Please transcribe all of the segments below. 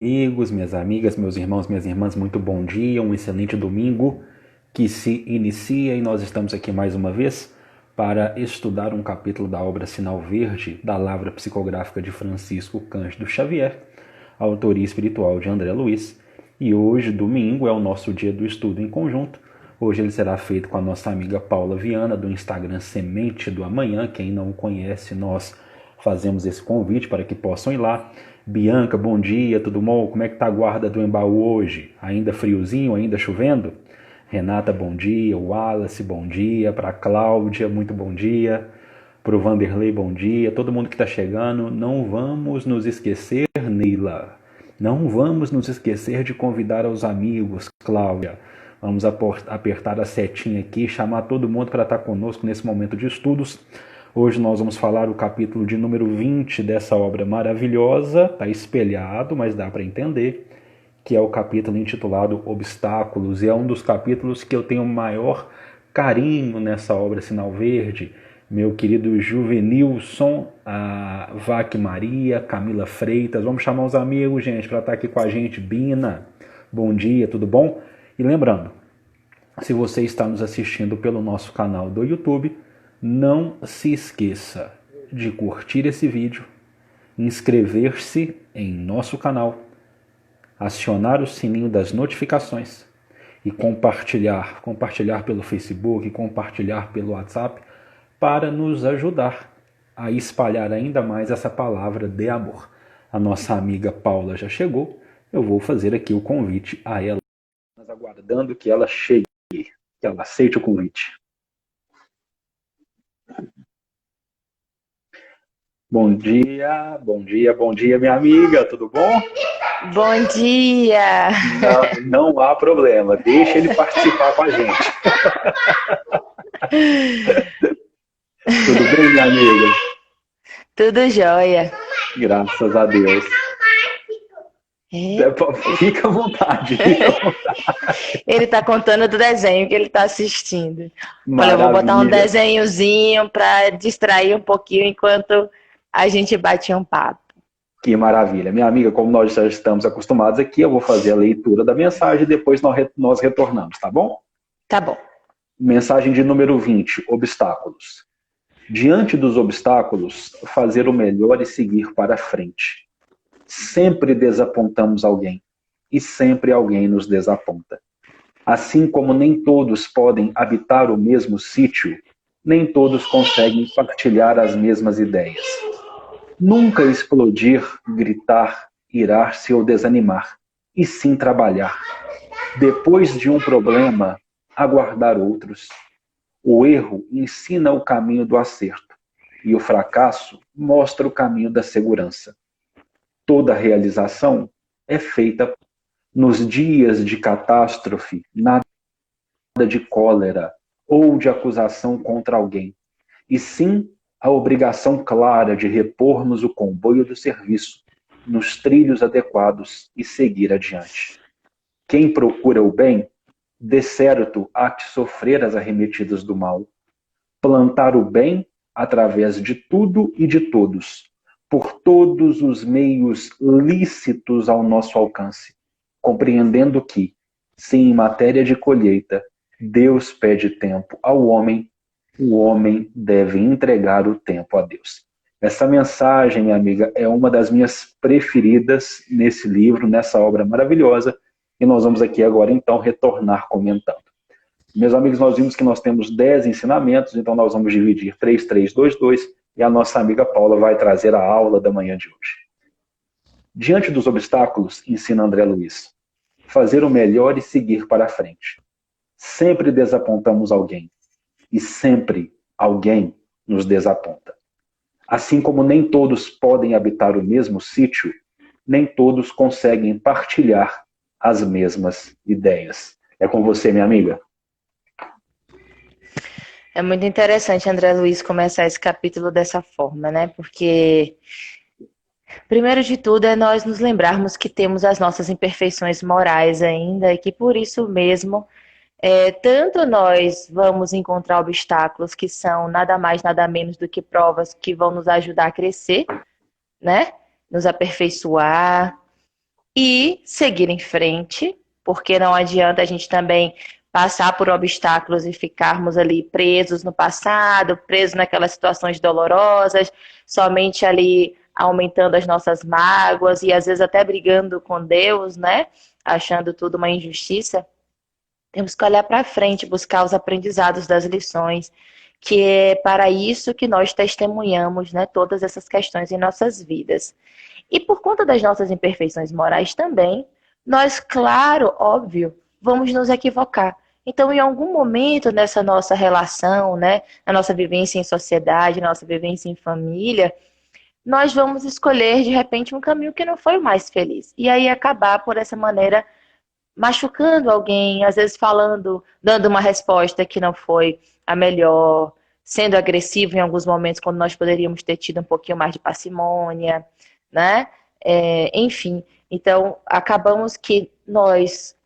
Amigos, minhas amigas, meus irmãos, minhas irmãs, muito bom dia, um excelente domingo que se inicia e nós estamos aqui mais uma vez para estudar um capítulo da obra Sinal Verde da Lavra Psicográfica de Francisco Cândido Xavier, autoria espiritual de André Luiz. E hoje, domingo, é o nosso dia do estudo em conjunto. Hoje ele será feito com a nossa amiga Paula Viana, do Instagram Semente do Amanhã. Quem não o conhece, nós fazemos esse convite para que possam ir lá. Bianca, bom dia, tudo bom? Como é que tá a guarda do Embaú hoje? Ainda friozinho, ainda chovendo? Renata, bom dia. Wallace, bom dia. Para Cláudia, muito bom dia. Para o Vanderlei, bom dia. Todo mundo que está chegando, não vamos nos esquecer, Neila. Não vamos nos esquecer de convidar os amigos, Cláudia. Vamos apertar a setinha aqui, chamar todo mundo para estar conosco nesse momento de estudos. Hoje nós vamos falar o capítulo de número 20 dessa obra maravilhosa, está espelhado, mas dá para entender, que é o capítulo intitulado Obstáculos, e é um dos capítulos que eu tenho maior carinho nessa obra Sinal Verde. Meu querido Juvenilson, a Vac Maria, Camila Freitas, vamos chamar os amigos, gente, para estar aqui com a gente. Bina, bom dia, tudo bom? E lembrando, se você está nos assistindo pelo nosso canal do YouTube, não se esqueça de curtir esse vídeo, inscrever-se em nosso canal, acionar o sininho das notificações e compartilhar pelo Facebook, compartilhar pelo WhatsApp, para nos ajudar a espalhar ainda mais essa palavra de amor. A nossa amiga Paula já chegou, eu vou fazer aqui o convite a ela, mas aguardando que ela chegue, que ela aceite o convite. Bom dia, bom dia, bom dia, minha amiga, tudo bom? Bom dia! Não há problema, deixa ele participar com a gente. Tudo bem, minha amiga? Tudo jóia. Graças a Deus. É. Fica à vontade, fica à vontade. Ele tá contando do desenho que ele tá assistindo. Olha, eu vou botar um Maravilha. desenhozinho para distrair um pouquinho enquanto a gente bate um papo. Que maravilha. Minha amiga, como nós já estamos acostumados aqui, eu vou fazer a leitura da mensagem e depois nós retornamos, tá bom? Tá bom. Mensagem de número 20, obstáculos. Diante dos obstáculos, fazer o melhor e seguir para frente. Sempre desapontamos alguém e sempre alguém nos desaponta. Assim como nem todos podem habitar o mesmo sítio, nem todos conseguem partilhar as mesmas ideias. Nunca explodir, gritar, irar-se ou desanimar, e sim trabalhar. Depois de um problema, aguardar outros. O erro ensina o caminho do acerto, e o fracasso mostra o caminho da segurança. Toda realização é feita nos dias de catástrofe, nada de cólera ou de acusação contra alguém, e sim a obrigação clara de repormos o comboio do serviço nos trilhos adequados e seguir adiante. Quem procura o bem, de certo há que sofrer as arremetidas do mal. Plantar o bem através de tudo e de todos, por todos os meios lícitos ao nosso alcance, compreendendo que, se em matéria de colheita Deus pede tempo ao homem, o homem deve entregar o tempo a Deus. Essa mensagem, minha amiga, é uma das minhas preferidas nesse livro, nessa obra maravilhosa, e nós vamos aqui agora, então, retornar comentando. Meus amigos, nós vimos que nós temos 10 ensinamentos, então nós vamos dividir 3, 3, 2, 2, e a nossa amiga Paula vai trazer a aula da manhã de hoje. Diante dos obstáculos, ensina André Luiz, fazer o melhor e seguir para frente. Sempre desapontamos alguém, e sempre alguém nos desaponta. Assim como nem todos podem habitar o mesmo sítio, nem todos conseguem partilhar as mesmas ideias. É com você, minha amiga. É muito interessante, André Luiz, começar esse capítulo dessa forma, né? Porque, primeiro de tudo, é nós nos lembrarmos que temos as nossas imperfeições morais ainda e que por isso mesmo, tanto nós vamos encontrar obstáculos que são nada mais, nada menos do que provas que vão nos ajudar a crescer, né? Nos aperfeiçoar, e seguir em frente, porque não adianta a gente também passar por obstáculos e ficarmos ali presos no passado, presos naquelas situações dolorosas, somente ali aumentando as nossas mágoas e às vezes até brigando com Deus, né? Achando tudo uma injustiça. Temos que olhar para frente, buscar os aprendizados das lições, que é para isso que nós testemunhamos, né, todas essas questões em nossas vidas. E por conta das nossas imperfeições morais também, nós, claro, óbvio, vamos nos equivocar. Então, em algum momento nessa nossa relação, né, na nossa vivência em sociedade, na nossa vivência em família, nós vamos escolher, de repente, um caminho que não foi o mais feliz. E aí acabar, por essa maneira, machucando alguém, às vezes falando, dando uma resposta que não foi a melhor, sendo agressivo em alguns momentos, quando nós poderíamos ter tido um pouquinho mais de parcimônia, né? Enfim, então acabamos que nós,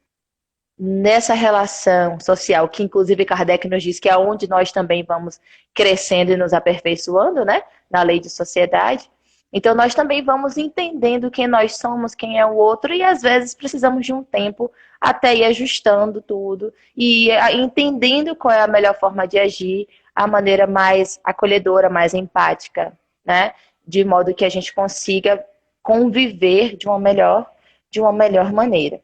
nessa relação social, que inclusive Kardec nos diz que é onde nós também vamos crescendo e nos aperfeiçoando, né? Na lei de sociedade. Então nós também vamos entendendo quem nós somos, quem é o outro, e às vezes precisamos de um tempo até ir ajustando tudo e entendendo qual é a melhor forma de agir, a maneira mais acolhedora, mais empática, né? De modo que a gente consiga conviver de uma melhor maneira.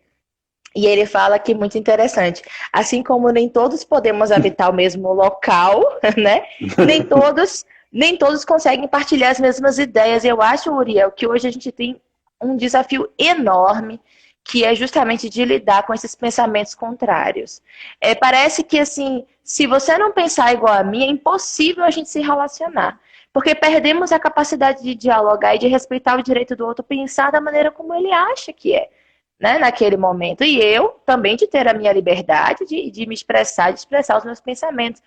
E ele fala que muito interessante, assim como nem todos podemos habitar o mesmo local, né? Nem todos conseguem partilhar as mesmas ideias. Eu acho, Uriel, que hoje a gente tem um desafio enorme, que é justamente de lidar com esses pensamentos contrários. Parece que, assim, se você não pensar igual a mim, é impossível a gente se relacionar. Porque perdemos a capacidade de dialogar e de respeitar o direito do outro, pensar da maneira como ele acha que é, né, naquele momento. E eu também de ter a minha liberdade de me expressar, de expressar os meus pensamentos.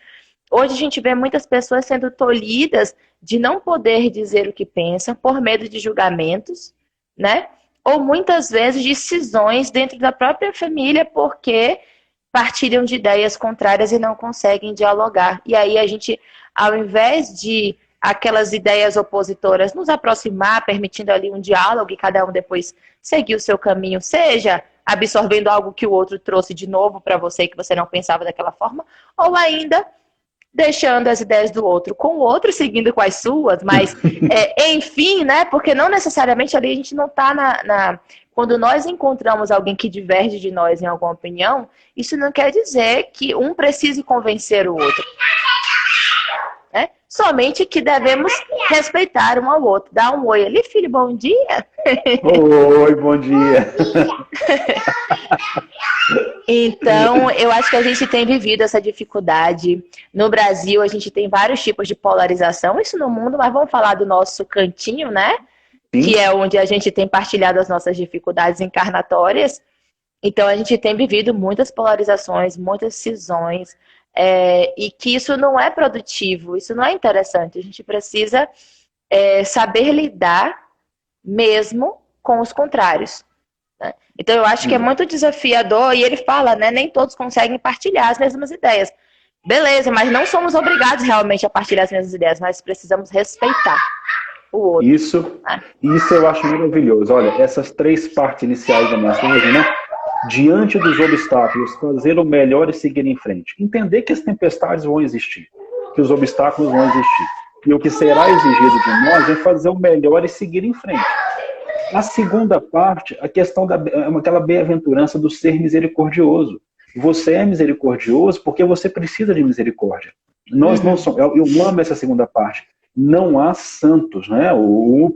Hoje a gente vê muitas pessoas sendo tolhidas de não poder dizer o que pensam por medo de julgamentos, né? Ou muitas vezes de cisões dentro da própria família porque partilham de ideias contrárias e não conseguem dialogar. E aí a gente, ao invés de aquelas ideias opositoras nos aproximar, permitindo ali um diálogo e cada um depois seguir o seu caminho, seja absorvendo algo que o outro trouxe de novo para você que você não pensava daquela forma, ou ainda deixando as ideias do outro com o outro, seguindo com as suas, mas enfim, né? Porque não necessariamente ali a gente não está Quando nós encontramos alguém que diverge de nós em alguma opinião, isso não quer dizer que um precise convencer o outro. Né? Somente que devemos respeitar um ao outro. Dá um oi ali, filho, bom dia. Oi, bom dia. Então, eu acho que a gente tem vivido essa dificuldade. No Brasil, a gente tem vários tipos de polarização, isso no mundo, mas vamos falar do nosso cantinho, né? Sim. Que é onde a gente tem partilhado as nossas dificuldades encarnatórias. Então, a gente tem vivido muitas polarizações, muitas cisões, e que isso não é produtivo, isso não é interessante. A gente precisa saber lidar mesmo com os contrários. Né? Então, eu acho que é muito desafiador, e ele fala, né, nem todos conseguem partilhar as mesmas ideias. Beleza, mas não somos obrigados realmente a partilhar as mesmas ideias, nós precisamos respeitar o outro. Isso eu acho maravilhoso. Olha, essas 3 partes iniciais da mensagem, né? Diante dos obstáculos, fazer o melhor e seguir em frente. Entender que as tempestades vão existir, que os obstáculos vão existir. E o que será exigido de nós é fazer o melhor e seguir em frente. A segunda parte, a questão daquela bem-aventurança do ser misericordioso. Você é misericordioso porque você precisa de misericórdia. Nós não somos, eu amo essa segunda parte. Não há santos, né? O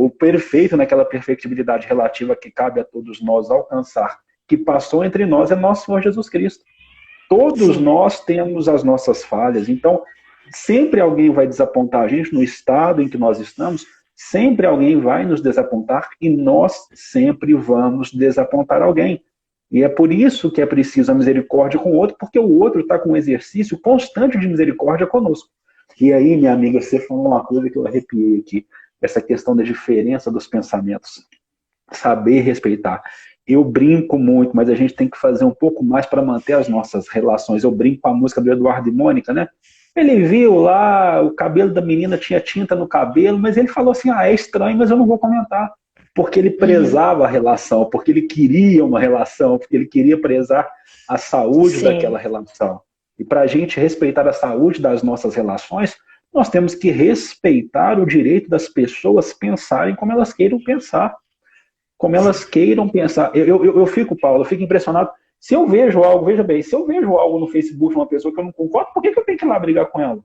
perfeito naquela perfectibilidade relativa que cabe a todos nós alcançar, que passou entre nós, é nosso Senhor Jesus Cristo. Todos nós temos as nossas falhas, então sempre alguém vai desapontar a gente no estado em que nós estamos, sempre alguém vai nos desapontar e nós sempre vamos desapontar alguém. E é por isso que é preciso a misericórdia com o outro, porque o outro está com um exercício constante de misericórdia conosco. E aí, minha amiga, você falou uma coisa que eu arrepiei aqui, essa questão da diferença dos pensamentos. Saber respeitar. Eu brinco muito, mas a gente tem que fazer um pouco mais para manter as nossas relações. Eu brinco com a música do Eduardo e Mônica, né? Ele viu lá, o cabelo da menina tinha tinta no cabelo, mas ele falou assim, é estranho, mas eu não vou comentar. porque ele prezava a relação, porque ele queria uma relação, porque ele queria prezar a saúde daquela relação. E para a gente respeitar a saúde das nossas relações, nós temos que respeitar o direito das pessoas pensarem como elas queiram pensar. Como elas queiram pensar. Eu fico, Paulo, eu fico impressionado. Se eu vejo algo, veja bem, se eu vejo algo no Facebook de uma pessoa que eu não concordo, por que eu tenho que ir lá brigar com ela?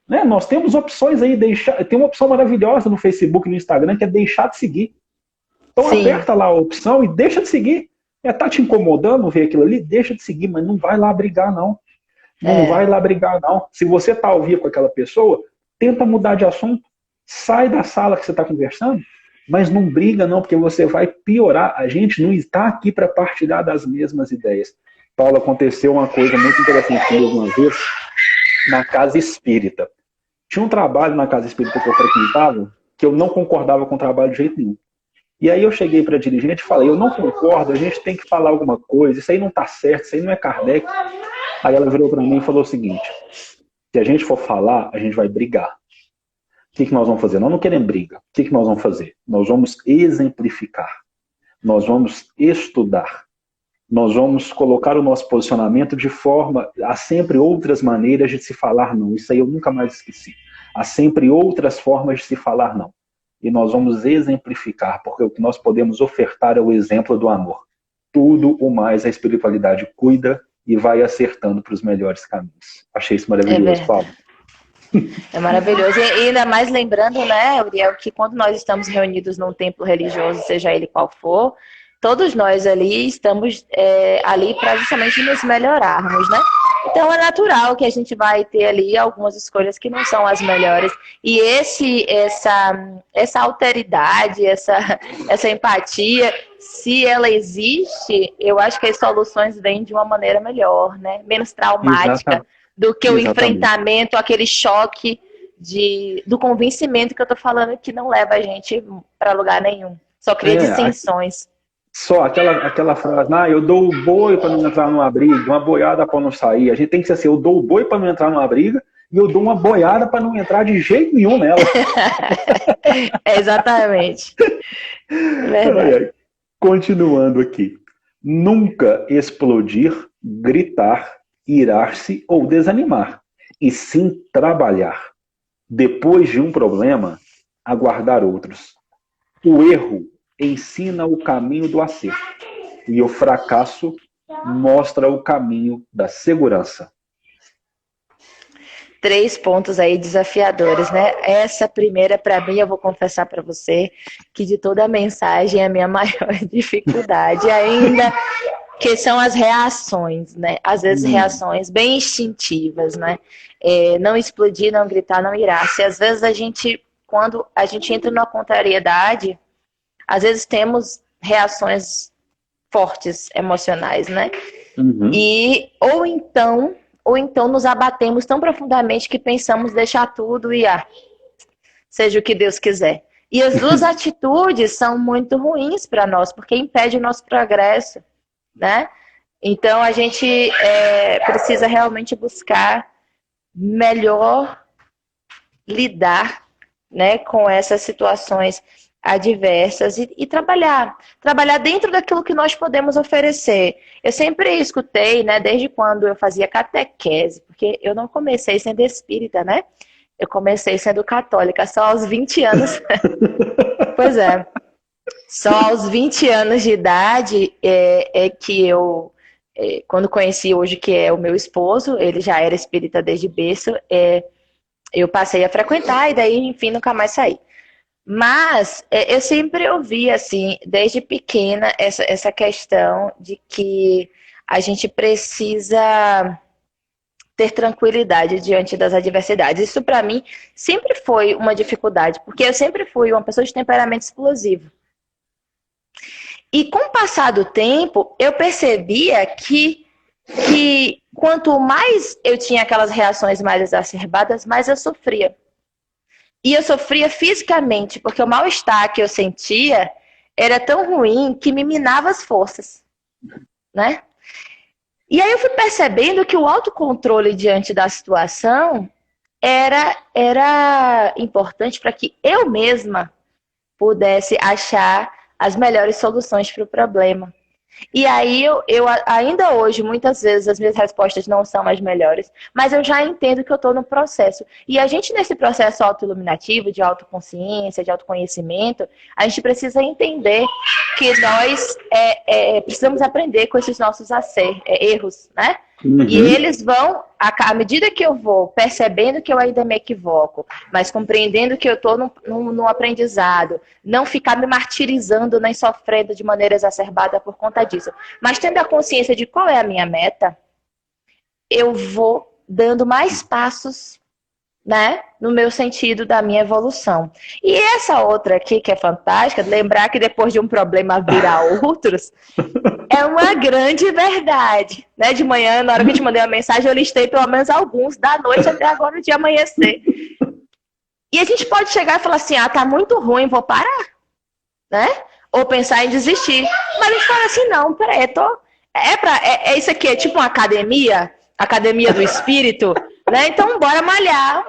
Né? Nós temos opções aí, tem uma opção maravilhosa no Facebook e no Instagram que é deixar de seguir. Então aperta lá a opção e deixa de seguir. Tá te incomodando ver aquilo ali? Deixa de seguir, mas não vai lá brigar, não. Não vai lá brigar, não. Se você tá ao vivo com aquela pessoa, tenta mudar de assunto. Sai da sala que você está conversando, mas não briga, não, porque você vai piorar. A gente não está aqui para partilhar das mesmas ideias. Paulo, aconteceu uma coisa muito interessante comigo uma vez na casa espírita. Tinha um trabalho na casa espírita que eu frequentava que eu não concordava com o trabalho de jeito nenhum. E aí eu cheguei para a dirigente e falei, eu não concordo, a gente tem que falar alguma coisa, isso aí não está certo, isso aí não é Kardec. Aí ela virou para mim e falou o seguinte, se a gente for falar, a gente vai brigar. O que nós vamos fazer? Nós não queremos briga. O que nós vamos fazer? Nós vamos exemplificar. Nós vamos estudar. Nós vamos colocar o nosso posicionamento de forma... Há sempre outras maneiras de se falar não. Isso aí eu nunca mais esqueci. Há sempre outras formas de se falar não. E nós vamos exemplificar, porque o que nós podemos ofertar é o exemplo do amor. Tudo o mais a espiritualidade cuida e vai acertando para os melhores caminhos. Achei isso maravilhoso, Paulo. É maravilhoso. E ainda mais lembrando, né, Uriel, que quando nós estamos reunidos num templo religioso, seja ele qual for, todos nós ali estamos ali para justamente nos melhorarmos, né? Então é natural que a gente vai ter ali algumas escolhas que não são as melhores. E essa alteridade, essa empatia, se ela existe, eu acho que as soluções vêm de uma maneira melhor, né? Menos traumática do que o enfrentamento, aquele choque do convencimento que eu tô falando que não leva a gente para lugar nenhum. Só cria dissensões. Só aquela frase, eu dou o boi para não entrar numa briga, uma boiada para não sair. A gente tem que ser assim, eu dou o boi para não entrar numa briga e eu dou uma boiada para não entrar de jeito nenhum nela. Exatamente. Verdade. Continuando aqui. Nunca explodir, gritar, irar-se ou desanimar, e sim trabalhar. Depois de um problema, aguardar outros. O erro ensina o caminho do acerto, e o fracasso mostra o caminho da segurança. 3 pontos aí desafiadores, né? Essa primeira, para mim, eu vou confessar para você que de toda a mensagem é a minha maior dificuldade ainda, que são as reações, né? Às vezes reações bem instintivas, né? Não explodir, não gritar, não irar-se. Às vezes quando a gente entra numa contrariedade, às vezes temos reações fortes, emocionais, né? Ou então nos abatemos tão profundamente que pensamos deixar tudo e seja o que Deus quiser. E as duas atitudes são muito ruins para nós, porque impede o nosso progresso, né? Então a gente precisa realmente buscar melhor lidar, né, com essas situações adversas e trabalhar dentro daquilo que nós podemos oferecer. Eu sempre escutei, né, desde quando eu fazia catequese, porque eu não comecei sendo espírita, né? Eu comecei sendo católica só aos 20 anos. Pois é. Só aos 20 anos de idade que eu, quando conheci hoje, que é o meu esposo, ele já era espírita desde berço, eu passei a frequentar e daí, enfim, nunca mais saí. Mas eu sempre ouvi, assim, desde pequena, essa questão de que a gente precisa ter tranquilidade diante das adversidades. Isso, para mim, sempre foi uma dificuldade, porque eu sempre fui uma pessoa de temperamento explosivo. E com o passar do tempo, eu percebia que quanto mais eu tinha aquelas reações mais exacerbadas, mais eu sofria. E eu sofria fisicamente, porque o mal-estar que eu sentia era tão ruim que me minava as forças, né? E aí eu fui percebendo que o autocontrole diante da situação era importante para que eu mesma pudesse achar as melhores soluções para o problema. E aí, eu ainda hoje, muitas vezes, as minhas respostas não são as melhores, mas eu já entendo que eu estou no processo. E a gente, nesse processo autoiluminativo, de autoconsciência, de autoconhecimento, a gente precisa entender que nós precisamos aprender com esses nossos erros, né? Uhum. E eles vão, à medida que eu vou percebendo que eu ainda me equivoco, mas compreendendo que eu estou no aprendizado, não ficar me martirizando nem sofrendo de maneira exacerbada por conta disso, mas tendo a consciência de qual é a minha meta, eu vou dando mais passos, né, no meu sentido da minha evolução. E essa outra aqui, que é fantástica, lembrar que depois de um problema virar outros, é uma grande verdade. Né? De manhã, na hora que eu te mandei uma mensagem, eu listei pelo menos alguns, da noite até agora, o dia amanhecer. E a gente pode chegar e falar assim, tá muito ruim, vou parar. Né? Ou pensar em desistir. Mas a gente fala assim, não, peraí, isso aqui é tipo uma academia do espírito, né? Então bora malhar,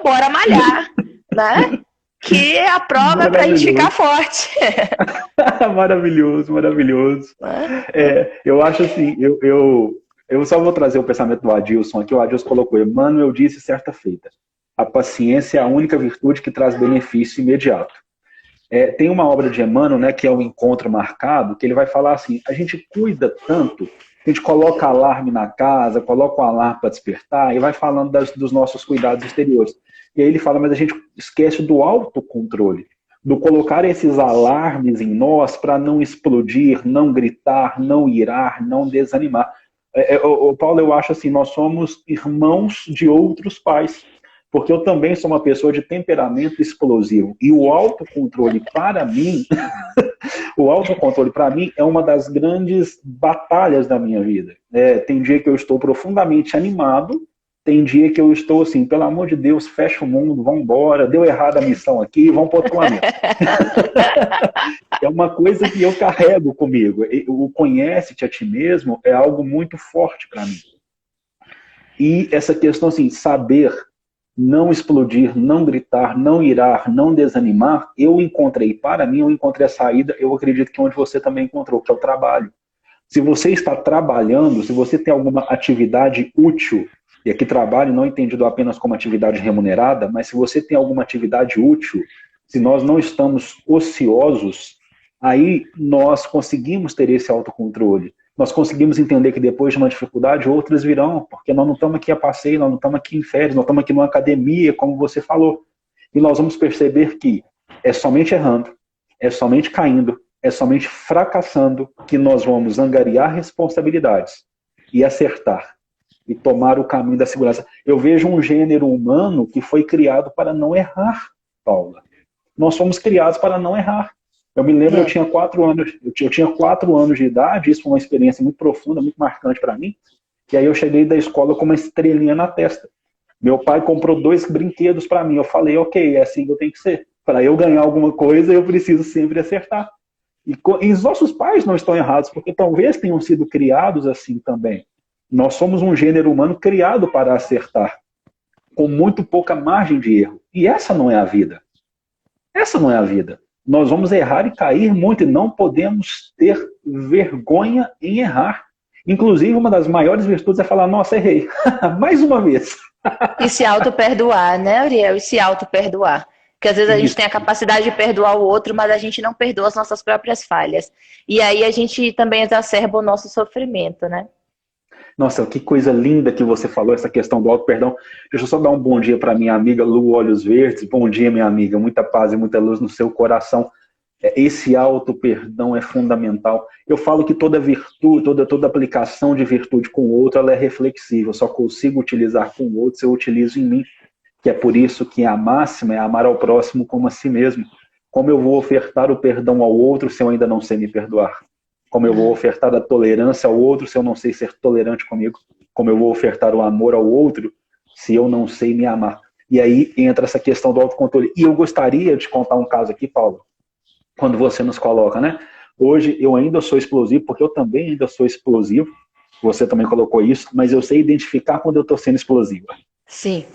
né? Que a prova é pra gente ficar forte. Maravilhoso. Eu acho assim, eu só vou trazer o pensamento do Adilson aqui. O Adilson colocou, Emmanuel disse certa feita, a paciência é a única virtude que traz benefício imediato. Tem uma obra de Emmanuel, né, que é o Encontro Marcado, que ele vai falar assim, a gente cuida tanto, a gente coloca alarme na casa, coloca o alarme para despertar, e vai falando dos nossos cuidados exteriores. E aí ele fala, mas a gente esquece do autocontrole, do colocar esses alarmes em nós para não explodir, não gritar, não irar, não desanimar. Paulo, eu acho assim, nós somos irmãos de outros pais, porque eu também sou uma pessoa de temperamento explosivo. E o autocontrole, para mim, é uma das grandes batalhas da minha vida. Tem dia que eu estou profundamente animado, tem dia que eu estou assim, pelo amor de Deus, fecha o mundo, vamos embora, deu errado a missão aqui, vamos para outro planeta. É uma coisa que eu carrego comigo. O conhece-te a ti mesmo é algo muito forte para mim. E essa questão assim, saber não explodir, não gritar, não irar, não desanimar, eu encontrei a saída, eu acredito que onde você também encontrou, que é o trabalho. Se você está trabalhando, se você tem alguma atividade útil, e aqui trabalho não entendido apenas como atividade remunerada, mas se você tem alguma atividade útil, se nós não estamos ociosos, aí nós conseguimos ter esse autocontrole. Nós conseguimos entender que depois de uma dificuldade, outras virão, porque nós não estamos aqui a passeio, nós não estamos aqui em férias, nós estamos aqui numa academia, como você falou. E nós vamos perceber que é somente errando, é somente caindo, é somente fracassando que nós vamos angariar responsabilidades e acertar, e tomar o caminho da segurança. Eu vejo um gênero humano que foi criado para não errar, Paula. Nós fomos criados para não errar. Eu me lembro, eu tinha 4 anos de idade, isso foi uma experiência muito profunda, muito marcante para mim, e aí eu cheguei da escola com uma estrelinha na testa. Meu pai comprou 2 brinquedos para mim, eu falei, ok, é assim que eu tenho que ser. Para eu ganhar alguma coisa, eu preciso sempre acertar. E os nossos pais não estão errados, porque talvez tenham sido criados assim também. Nós somos um gênero humano criado para acertar, com muito pouca margem de erro. E essa não é a vida. Essa não é a vida. Nós vamos errar e cair muito, e não podemos ter vergonha em errar. Inclusive, uma das maiores virtudes é falar, nossa, errei. Mais uma vez. E se auto-perdoar, né, Ariel? E se auto-perdoar. Porque às vezes a gente tem a capacidade de perdoar o outro, mas a gente não perdoa as nossas próprias falhas. E aí a gente também exacerba o nosso sofrimento, né? Nossa, que coisa linda que você falou, essa questão do auto-perdão. Deixa eu só dar um bom dia para minha amiga Lu Olhos Verdes. Bom dia, minha amiga. Muita paz e muita luz no seu coração. Esse auto-perdão é fundamental. Eu falo que toda virtude, toda aplicação de virtude com o outro, ela é reflexiva. Eu só consigo utilizar com o outro se eu utilizo em mim. Que é por isso que a máxima é amar ao próximo como a si mesmo. Como eu vou ofertar o perdão ao outro se eu ainda não sei me perdoar? Como eu vou ofertar a tolerância ao outro se eu não sei ser tolerante comigo? Como eu vou ofertar o amor ao outro se eu não sei me amar? E aí entra essa questão do autocontrole. E eu gostaria de contar um caso aqui, Paulo, quando você nos coloca, né? Hoje eu ainda sou explosivo, porque eu também ainda sou explosivo. Você também colocou isso, mas eu sei identificar quando eu estou sendo explosivo. Sim.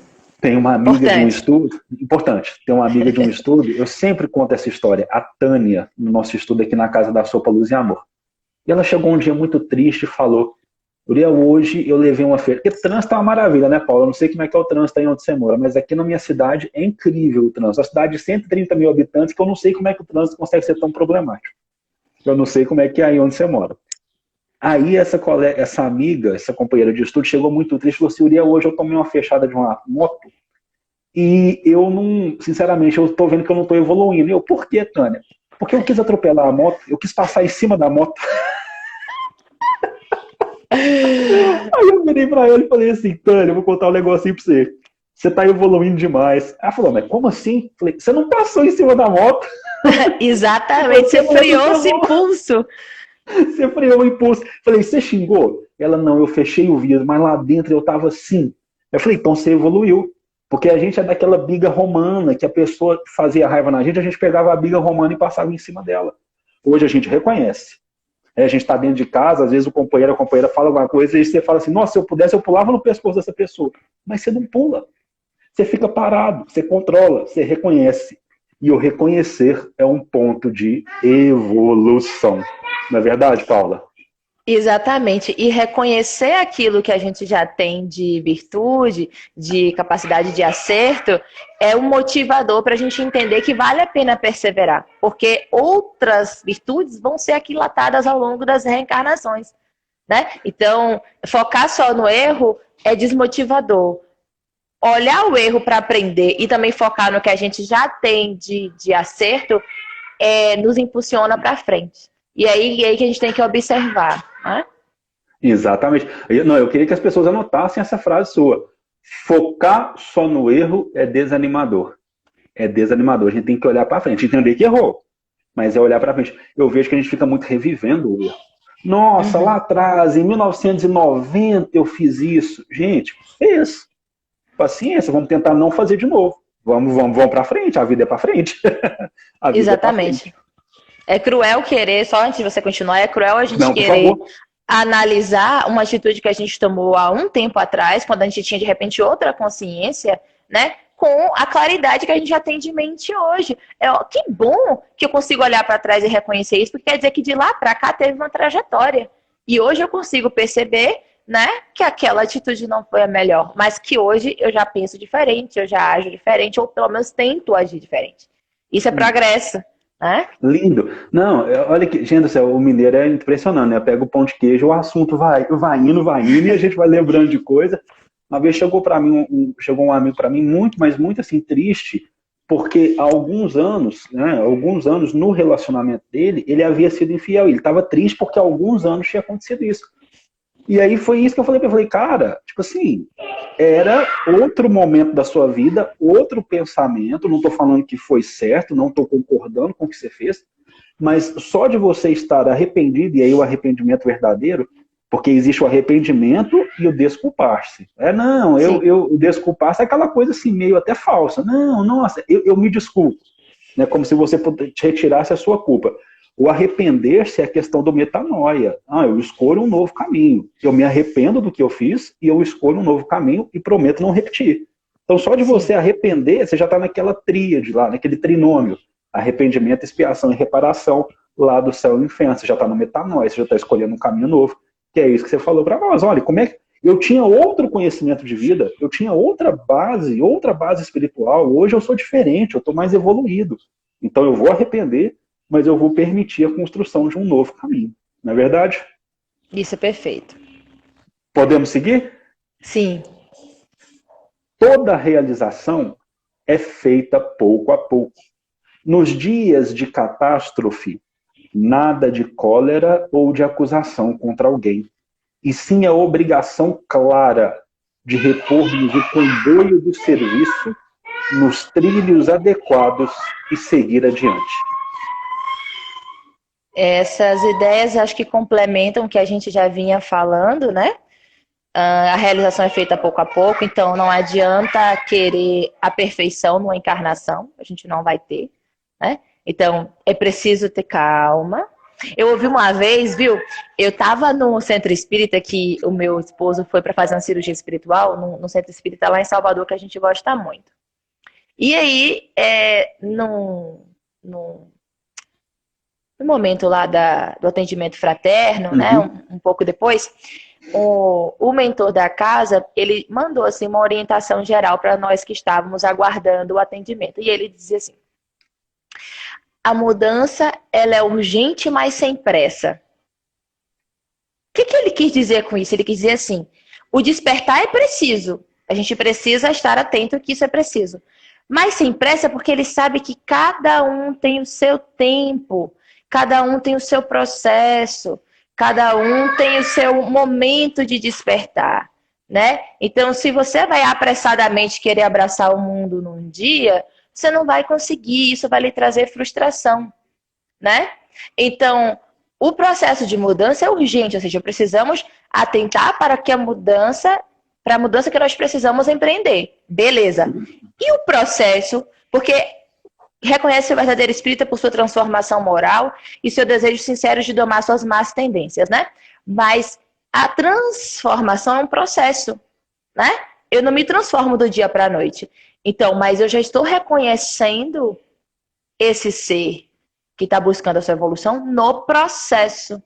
Tem uma amiga de um Importante. estudo, importante, tem uma amiga de um estudo, eu sempre conto essa história, a Tânia, no nosso estudo aqui na Casa da Sopa Luz e Amor. E ela chegou um dia muito triste e falou, Uriel, hoje eu levei uma feira, porque trânsito é uma maravilha, né, Paulo? Eu não sei como é que é o trânsito aí onde você mora, mas aqui na minha cidade é incrível o trânsito. É uma cidade de 130 mil habitantes que eu não sei como é que o trânsito consegue ser tão problemático. Eu não sei como é que é aí onde você mora. Aí essa amiga, essa companheira de estudo, chegou muito triste e falou assim, Uriel, hoje eu tomei uma fechada de uma moto e eu não, sinceramente, eu tô vendo que eu não tô evoluindo. Eu, por quê, Tânia? Porque eu quis atropelar a moto, eu quis passar em cima da moto. Aí eu virei pra ela e falei assim, Tânia, eu vou contar um negocinho pra você. Você tá evoluindo demais. Ela falou, mas como assim? Falei, você não passou em cima da moto, Exatamente, você você não freou esse atropelou, impulso. você freou o impulso. Falei, você xingou? Ela, não, eu fechei o vidro, mas lá dentro eu tava assim. Eu falei, então você evoluiu. Porque a gente é daquela biga romana, que a pessoa fazia raiva na gente, a gente pegava a biga romana e passava em cima dela. Hoje a gente reconhece. A gente está dentro de casa, às vezes o companheiro, a companheira fala alguma coisa e você fala assim, nossa, se eu pudesse eu pulava no pescoço dessa pessoa. Mas você não pula. Você fica parado, você controla, você reconhece. E o reconhecer é um ponto de evolução. Não é verdade, Paula? Exatamente. E reconhecer aquilo que a gente já tem de virtude, de capacidade de acerto, é um motivador para a gente entender que vale a pena perseverar. Porque outras virtudes vão ser aquilatadas ao longo das reencarnações, né? Então, focar só no erro é desmotivador. Olhar o erro para aprender e também focar no que a gente já tem de acerto nos impulsiona para frente. E aí que a gente tem que observar, né? Exatamente. Não, eu queria que as pessoas anotassem essa frase sua. Focar só no erro é desanimador. É desanimador. A gente tem que olhar para frente, entender que errou, mas é olhar para frente. Eu vejo que a gente fica muito revivendo o erro. Nossa, lá atrás, em 1990 eu fiz isso. Gente, fez. Paciência, vamos tentar não fazer de novo. Vamos para frente, a vida é para frente. A vida é para Exatamente. frente. É cruel querer, só antes de você continuar, é cruel a gente Não, por querer favor. analisar uma atitude que a gente tomou há um tempo atrás, quando a gente tinha de repente outra consciência, né? Com a claridade que a gente já tem de mente hoje. Que bom que eu consigo olhar para trás e reconhecer isso, porque quer dizer que de lá para cá teve uma trajetória. E hoje eu consigo perceber, né, que aquela atitude não foi a melhor, mas que hoje eu já penso diferente, eu já ajo diferente, ou pelo menos tento agir diferente. Isso é progresso, né? Lindo. Não, olha que, gente do céu, o mineiro é impressionante, né? Pega o pão de queijo, o assunto vai indo e a gente vai lembrando de coisa. Uma vez chegou para mim, chegou um amigo para mim muito, mas muito assim triste, porque há alguns anos, né, alguns anos no relacionamento dele, ele havia sido infiel. Ele estava triste porque há alguns anos tinha acontecido isso. E aí foi isso que eu falei para ele, cara, tipo assim, era outro momento da sua vida, outro pensamento, não estou falando que foi certo, não estou concordando com o que você fez, mas só de você estar arrependido, e aí o arrependimento verdadeiro, porque existe o arrependimento e o desculpar-se. Não, o desculpar-se é aquela coisa assim, meio até falsa. Não, nossa, eu me desculpo. Né, como se você retirasse a sua culpa. O arrepender-se é a questão do metanoia. Eu escolho um novo caminho. Eu me arrependo do que eu fiz e eu escolho um novo caminho e prometo não repetir. Então, só de você arrepender, você já está naquela tríade lá, naquele trinômio. Arrependimento, expiação e reparação lá do céu e inferno. Você já está no metanoia, você já está escolhendo um caminho novo. Que é isso que você falou para nós. Olha, como é que eu tinha outro conhecimento de vida, eu tinha outra base espiritual. Hoje eu sou diferente, eu estou mais evoluído. Então eu vou arrepender, mas eu vou permitir a construção de um novo caminho. Não é verdade? Isso é perfeito. Podemos seguir? Sim. Toda realização é feita pouco a pouco. Nos dias de catástrofe, nada de cólera ou de acusação contra alguém, e sim a obrigação clara de repormos o comboio do serviço nos trilhos adequados e seguir adiante. Essas ideias acho que complementam o que a gente já vinha falando, né? A realização é feita pouco a pouco, então não adianta querer a perfeição numa encarnação, a gente não vai ter, né? Então é preciso ter calma, Eu ouvi uma vez, viu? Eu tava no centro espírita que o meu esposo foi para fazer uma cirurgia espiritual, no centro espírita lá em Salvador, que a gente gosta muito. E aí, no momento lá do atendimento fraterno, né, um pouco depois, o mentor da casa, ele mandou assim, uma orientação geral para nós que estávamos aguardando o atendimento. E ele dizia assim, a mudança, ela é urgente, mas sem pressa. O que ele quis dizer com isso? Ele quis dizer assim, o despertar é preciso, a gente precisa estar atento que isso é preciso. Mas sem pressa, porque ele sabe que cada um tem o seu tempo, cada um tem o seu processo, cada um tem o seu momento de despertar, né? Então, se você vai apressadamente querer abraçar o mundo num dia, você não vai conseguir, isso vai lhe trazer frustração, né? Então, o processo de mudança é urgente, ou seja, precisamos atentar para que a mudança que nós precisamos empreender. Beleza. E o processo, porque reconhece o verdadeiro espírita por sua transformação moral e seu desejo sincero de domar suas más tendências, né? Mas a transformação é um processo, né? Eu não me transformo do dia para a noite. Então, mas eu já estou reconhecendo esse ser que está buscando a sua evolução no processo.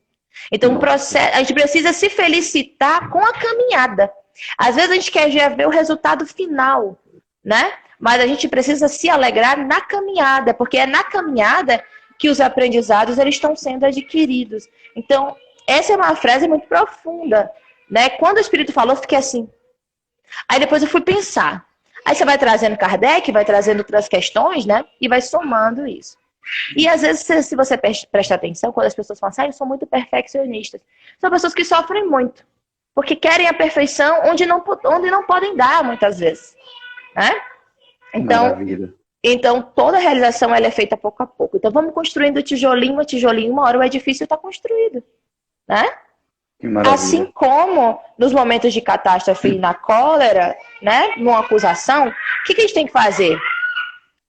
Então, a gente precisa se felicitar com a caminhada. Às vezes a gente quer já ver o resultado final, né? Mas a gente precisa se alegrar na caminhada, porque é na caminhada que os aprendizados eles estão sendo adquiridos. Então, essa é uma frase muito profunda, né? Quando o Espírito falou, eu fiquei assim. Aí depois eu fui pensar. Aí você vai trazendo Kardec, vai trazendo outras questões, né? E vai somando isso. E às vezes, se você presta atenção, quando as pessoas falam assim, eu sou muito perfeccionistas, são pessoas que sofrem muito. Porque querem a perfeição onde não podem dar, muitas vezes. Né? Então, toda a realização ela é feita pouco a pouco. Então, vamos construindo tijolinho a tijolinho. Uma hora o edifício está construído. Né? Assim como nos momentos de catástrofe na cólera, né? Numa acusação, o que a gente tem que fazer?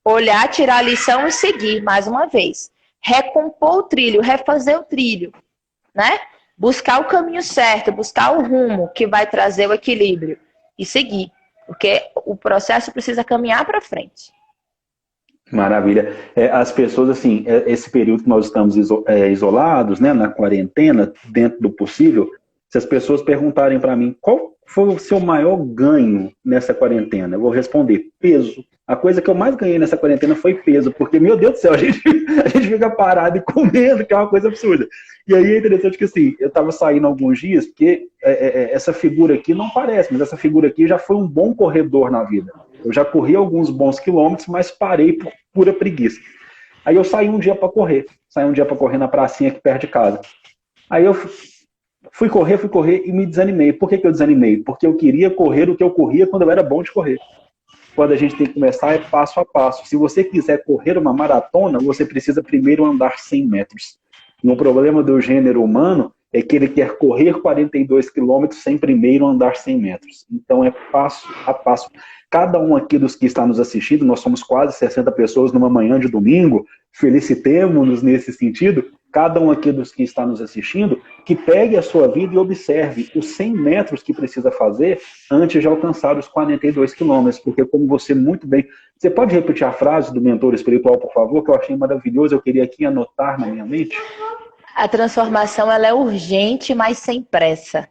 Olhar, tirar a lição e seguir, mais uma vez. Recompor o trilho, refazer o trilho. Né? Buscar o caminho certo, buscar o rumo que vai trazer o equilíbrio e seguir, porque o processo precisa caminhar para frente. Maravilha. As pessoas, assim, esse período que nós estamos isolados, né, na quarentena, dentro do possível, se as pessoas perguntarem para mim qual foi o seu maior ganho nessa quarentena, eu vou responder, peso. A coisa que eu mais ganhei nessa quarentena foi peso, porque, meu Deus do céu, a gente fica parado e comendo, que é uma coisa absurda. E aí é interessante que, assim, eu estava saindo alguns dias, porque essa figura aqui não parece, mas essa figura aqui já foi um bom corredor na vida. Eu já corri alguns bons quilômetros, mas parei por pura preguiça. Aí eu saí um dia para correr. Na pracinha aqui perto de casa. Aí eu fui correr e me desanimei. Por que eu desanimei? Porque eu queria correr o que eu corria quando eu era bom de correr. Quando a gente tem que começar é passo a passo. Se você quiser correr uma maratona, você precisa primeiro andar 100 metros. E um problema do gênero humano é que ele quer correr 42 quilômetros sem primeiro andar 100 metros. Então é passo a passo. Cada um aqui dos que está nos assistindo, nós somos quase 60 pessoas numa manhã de domingo, felicitemos-nos nesse sentido, cada um aqui dos que está nos assistindo, que pegue a sua vida e observe os 100 metros que precisa fazer antes de alcançar os 42 quilômetros, porque como você muito bem... Você pode repetir a frase do mentor espiritual, por favor, que eu achei maravilhoso, eu queria aqui anotar na minha mente. A transformação ela é urgente, mas sem pressa.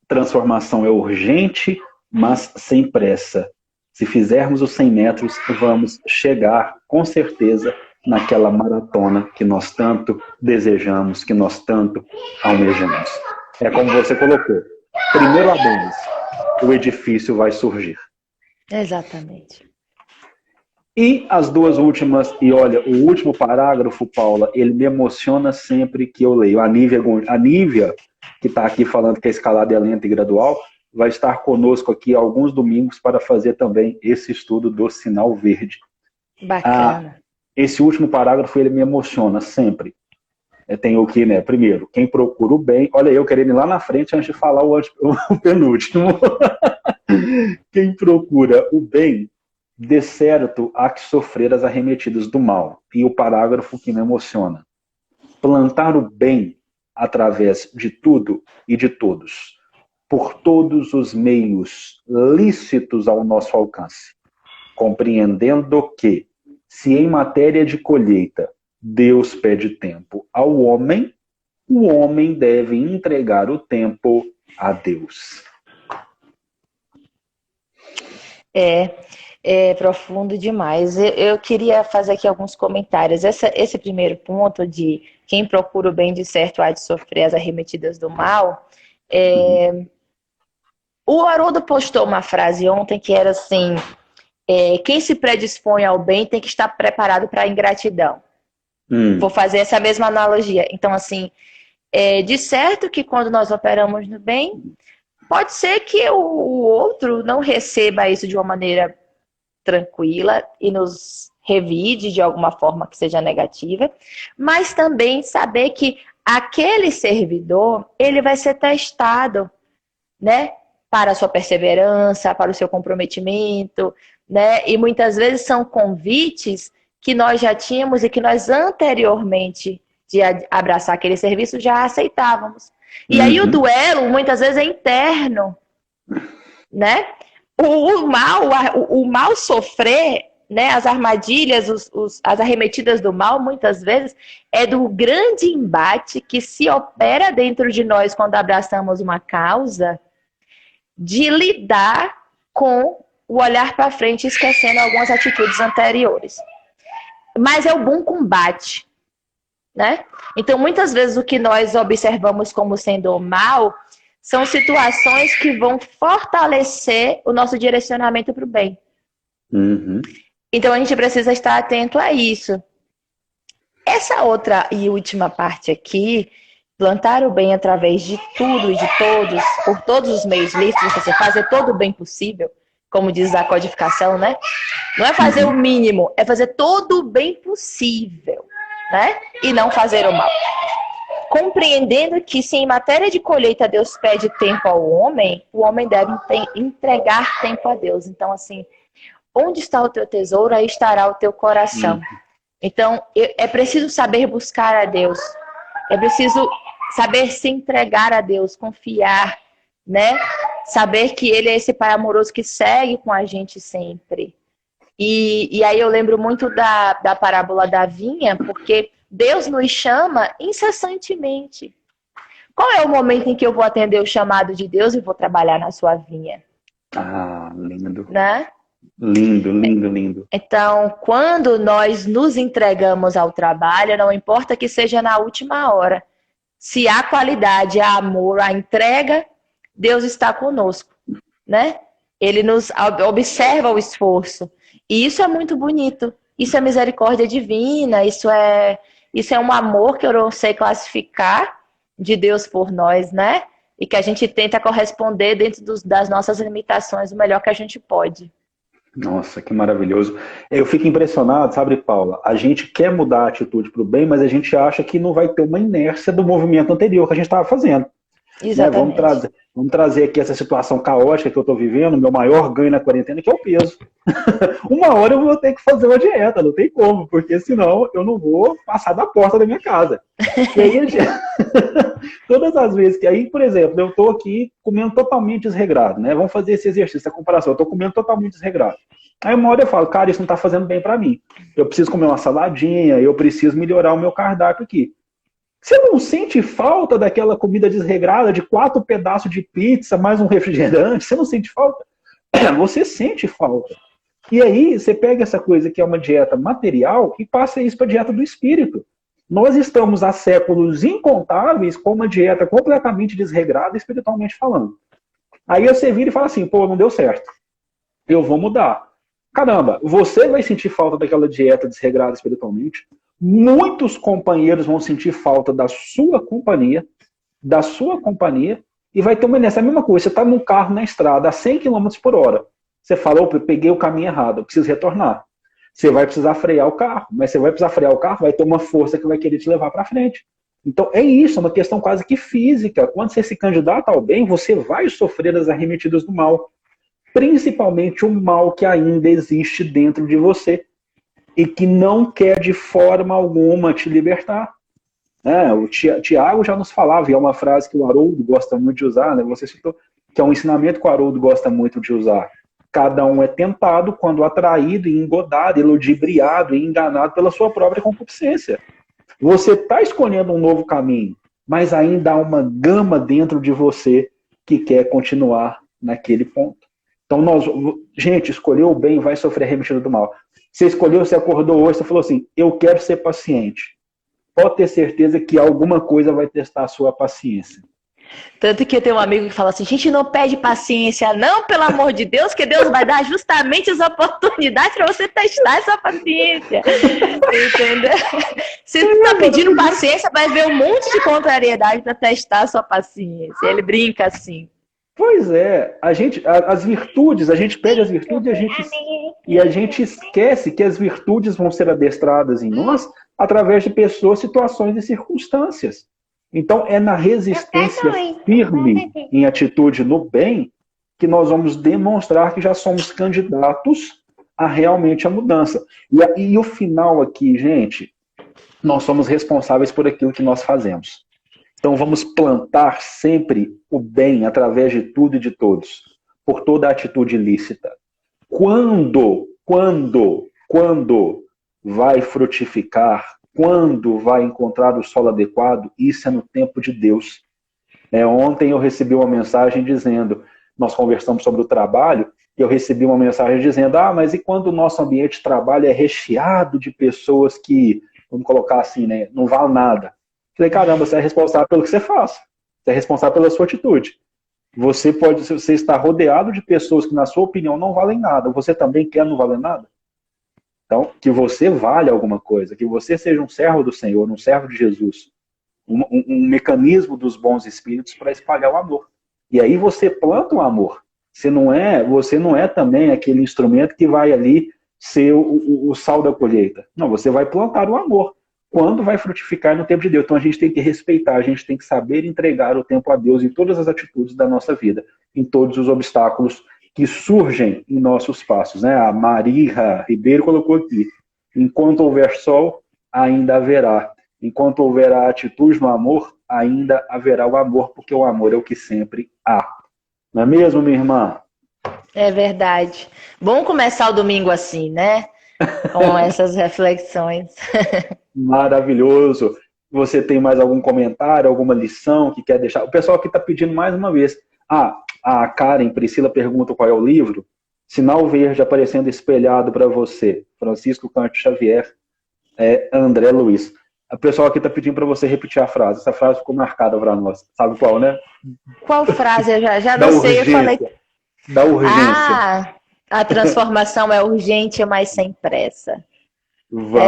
Transformação é urgente, mas sem pressa. Se fizermos os 100 metros, vamos chegar, com certeza, naquela maratona que nós tanto desejamos, que nós tanto almejamos. É como você colocou. Primeiro a base, o edifício vai surgir. Exatamente. E as duas últimas, e olha, o último parágrafo, Paula, ele me emociona sempre que eu leio. A Nívia, que está aqui falando que a escalada é lenta e gradual, vai estar conosco aqui alguns domingos para fazer também esse estudo do sinal verde. Bacana. Esse último parágrafo, ele me emociona sempre. Tem o que, né? Primeiro, quem procura o bem... Olha, eu querendo ir lá na frente antes de falar o penúltimo. Quem procura o bem, de certo há que sofrer as arremetidas do mal. E o parágrafo que me emociona. plantar o bem através de tudo e de todos, por todos os meios lícitos ao nosso alcance, compreendendo que, se em matéria de colheita Deus pede tempo ao homem, o homem deve entregar o tempo a Deus. É profundo demais. Eu queria fazer aqui alguns comentários. Esse primeiro ponto de quem procura o bem de certo há de sofrer as arremetidas do mal. O Haroldo postou uma frase ontem que era assim: quem se predispõe ao bem tem que estar preparado para a ingratidão. Vou fazer essa mesma analogia. Então, assim, de certo que quando nós operamos no bem, pode ser que o outro não receba isso de uma maneira tranquila e nos revide de alguma forma que seja negativa, mas também saber que aquele servidor, ele vai ser testado, né, para a sua perseverança, para o seu comprometimento, né, e muitas vezes são convites que nós já tínhamos e que nós anteriormente de abraçar aquele serviço já aceitávamos. E aí o duelo muitas vezes é interno, né? O mal sofrer, né, as armadilhas, as arremetidas do mal, muitas vezes, é do grande embate que se opera dentro de nós quando abraçamos uma causa, de lidar com o olhar para frente, esquecendo algumas atitudes anteriores. Mas é o bom combate, né? Então, muitas vezes, o que nós observamos como sendo o mal são situações que vão fortalecer o nosso direcionamento para o bem. Então, a gente precisa estar atento a isso. Essa outra e última parte aqui, plantar o bem através de tudo e de todos, por todos os meios lícitos, você fazer todo o bem possível, como diz a codificação, né? Não é fazer o mínimo, é fazer todo o bem possível, né? E não fazer o mal. Compreendendo que se em matéria de colheita Deus pede tempo ao homem, o homem deve entregar tempo a Deus. Então, assim, onde está o teu tesouro, aí estará o teu coração. Então, é preciso saber buscar a Deus. É preciso saber se entregar a Deus, confiar, né? Saber que Ele é esse Pai amoroso que segue com a gente sempre. E aí eu lembro muito da parábola da vinha, porque Deus nos chama incessantemente. Qual é o momento em que eu vou atender o chamado de Deus e vou trabalhar na sua vinha? Ah, lindo. Né? Lindo, lindo, lindo. Então, quando nós nos entregamos ao trabalho, não importa que seja na última hora, se há qualidade, há amor, há entrega, Deus está conosco, né? Ele nos observa o esforço. E isso é muito bonito. Isso é misericórdia divina, isso é um amor que eu não sei classificar de Deus por nós, né? E que a gente tenta corresponder dentro das nossas limitações o melhor que a gente pode. Nossa, que maravilhoso. Eu fico impressionado, sabe, Paula? A gente quer mudar a atitude para o bem, mas a gente acha que não vai ter uma inércia do movimento anterior que a gente estava fazendo. Exatamente. Né? Vamos trazer aqui essa situação caótica que eu estou vivendo, meu maior ganho na quarentena, que é o peso. Uma hora eu vou ter que fazer uma dieta, não tem como, porque senão eu não vou passar da porta da minha casa. E aí, todas as vezes que aí, por exemplo, eu estou aqui comendo totalmente desregrado, né? Vamos fazer esse exercício, essa comparação. Eu estou comendo totalmente desregrado. Aí uma hora eu falo, cara, isso não está fazendo bem para mim. Eu preciso comer uma saladinha, eu preciso melhorar o meu cardápio aqui. Você não sente falta daquela comida desregrada de 4 pedaços de pizza, mais um refrigerante? Você não sente falta? Você sente falta. E aí você pega essa coisa que é uma dieta material e passa isso para a dieta do espírito. Nós estamos há séculos incontáveis com uma dieta completamente desregrada, espiritualmente falando. Aí você vira e fala assim, pô, não deu certo. Eu vou mudar. Caramba, você vai sentir falta daquela dieta desregrada espiritualmente. Muitos companheiros vão sentir falta da sua companhia, e vai ter uma inércia. A mesma coisa, você está num carro na estrada a 100 km por hora. Você fala, opa, eu peguei o caminho errado, eu preciso retornar. Você vai precisar frear o carro, mas você vai precisar frear o carro, vai ter uma força que vai querer te levar para frente. Então é isso, é uma questão quase que física. Quando você se candidata ao bem, você vai sofrer as arremetidas do mal. Principalmente o mal que ainda existe dentro de você e que não quer de forma alguma te libertar. O Tiago já nos falava, e é uma frase que o Haroldo gosta muito de usar, né? Você citou, que é um ensinamento que o Haroldo gosta muito de usar. Cada um é tentado quando atraído, e engodado, e ludibriado e enganado pela sua própria concupiscência. Você está escolhendo um novo caminho, mas ainda há uma gama dentro de você que quer continuar naquele ponto. Então, gente, escolheu o bem, vai sofrer a remetida do mal. Você escolheu, você acordou hoje, você falou assim, eu quero ser paciente. Pode ter certeza que alguma coisa vai testar a sua paciência. Tanto que eu tenho um amigo que fala assim, gente, não pede paciência não, pelo amor de Deus, que Deus vai dar justamente as oportunidades para você testar essa paciência. Entendeu? Se você está pedindo paciência, vai ver um monte de contrariedade para testar a sua paciência. Ele brinca assim. Pois é, as virtudes, a gente pede as virtudes e a gente esquece que as virtudes vão ser adestradas em nós através de pessoas, situações e circunstâncias. Então, é na resistência firme em atitude no bem que nós vamos demonstrar que já somos candidatos a realmente a mudança. E o final aqui, gente, nós somos responsáveis por aquilo que nós fazemos. Então, vamos plantar sempre o bem através de tudo e de todos, por toda atitude lícita. Quando vai frutificar, quando vai encontrar o solo adequado, isso é no tempo de Deus. Ontem eu recebi uma mensagem dizendo, nós conversamos sobre o trabalho, e eu recebi uma mensagem dizendo, mas e quando o nosso ambiente de trabalho é recheado de pessoas que, vamos colocar assim, né, não valem nada? Falei, caramba, você é responsável pelo que você faz. Você é responsável pela sua atitude. Você está rodeado de pessoas que, na sua opinião, não valem nada. Você também quer não valer nada? Então, que você valha alguma coisa, que você seja um servo do Senhor, um servo de Jesus, um mecanismo dos bons espíritos para espalhar o amor. E aí você planta o amor. Você não é também aquele instrumento que vai ali ser o sal da colheita. Não, você vai plantar o amor. Quando vai frutificar no tempo de Deus. Então a gente tem que respeitar, a gente tem que saber entregar o tempo a Deus em todas as atitudes da nossa vida, em todos os obstáculos que surgem em nossos passos, né? A Maria Ribeiro colocou aqui, enquanto houver sol, ainda haverá. Enquanto houver a atitude no amor, ainda haverá o amor, porque o amor é o que sempre há. Não é mesmo, minha irmã? É verdade. Bom começar o domingo assim, né? Com essas reflexões. Maravilhoso. Você tem mais algum comentário, alguma lição que quer deixar? O pessoal aqui está pedindo mais uma vez. A Karen Priscila pergunta qual é o livro. Sinal Verde aparecendo espelhado para você. Francisco Cândido Xavier, André Luiz. O pessoal aqui está pedindo para você repetir a frase. Essa frase ficou marcada para nós. Sabe qual, né? Qual frase? Eu já não sei. Eu falei... Da urgência. A transformação é urgente, mas sem pressa.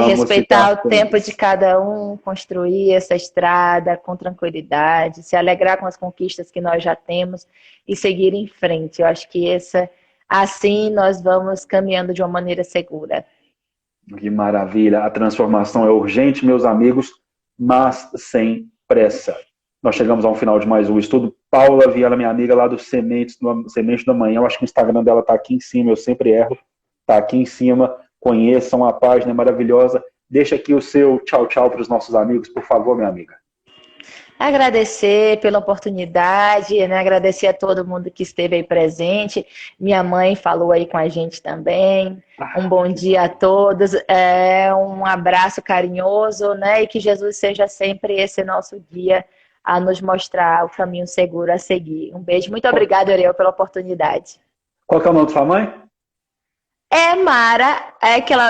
Respeitar o tempo de cada um, construir essa estrada com tranquilidade, se alegrar com as conquistas que nós já temos e seguir em frente. Eu acho que assim nós vamos caminhando de uma maneira segura. Que maravilha! A transformação é urgente, meus amigos, mas sem pressa. Nós chegamos ao final de mais um estudo. Paula Viana, minha amiga lá do Semente da Manhã, eu acho que o Instagram dela está aqui em cima, eu sempre erro, está aqui em cima. Conheçam a página, é maravilhosa. Deixa aqui o seu tchau para os nossos amigos, por favor, minha amiga. Agradecer pela oportunidade, né? Agradecer a todo mundo que esteve aí presente. Minha mãe falou aí com a gente também. Um bom dia a todos. Um abraço carinhoso, né? E que Jesus seja sempre esse nosso guia a nos mostrar o caminho seguro a seguir. Um beijo. Muito obrigada, Ariel, pela oportunidade. Qual que é o nome da sua mãe? É Mara,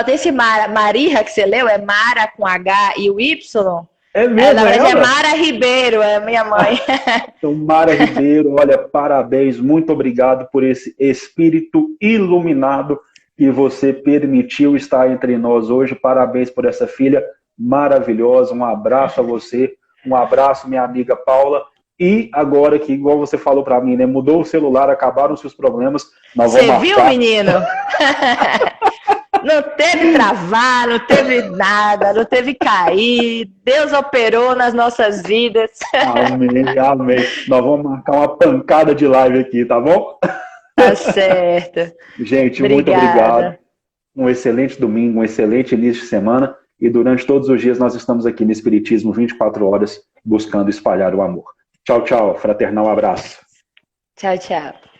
esse Maria que você leu, é Mara com H e o Y. É mesmo, na verdade é Mara Ribeiro, é minha mãe. Então, Mara Ribeiro, olha, parabéns, muito obrigado por esse espírito iluminado que você permitiu estar entre nós hoje. Parabéns por essa filha maravilhosa, um abraço a você, um abraço, minha amiga Paula. E agora que, igual você falou para mim, né, mudou o celular, acabaram os seus problemas. Você viu, menino? Não teve travar, não teve nada, não teve cair. Deus operou nas nossas vidas. Amém, amém. Nós vamos marcar uma pancada de live aqui, tá bom? Tá certo. Gente, Obrigada. muito obrigado. Um excelente domingo, um excelente início de semana. e durante todos os dias nós estamos aqui no Espiritismo 24 horas buscando espalhar o amor. Tchau, tchau, fraternal abraço. Tchau, tchau.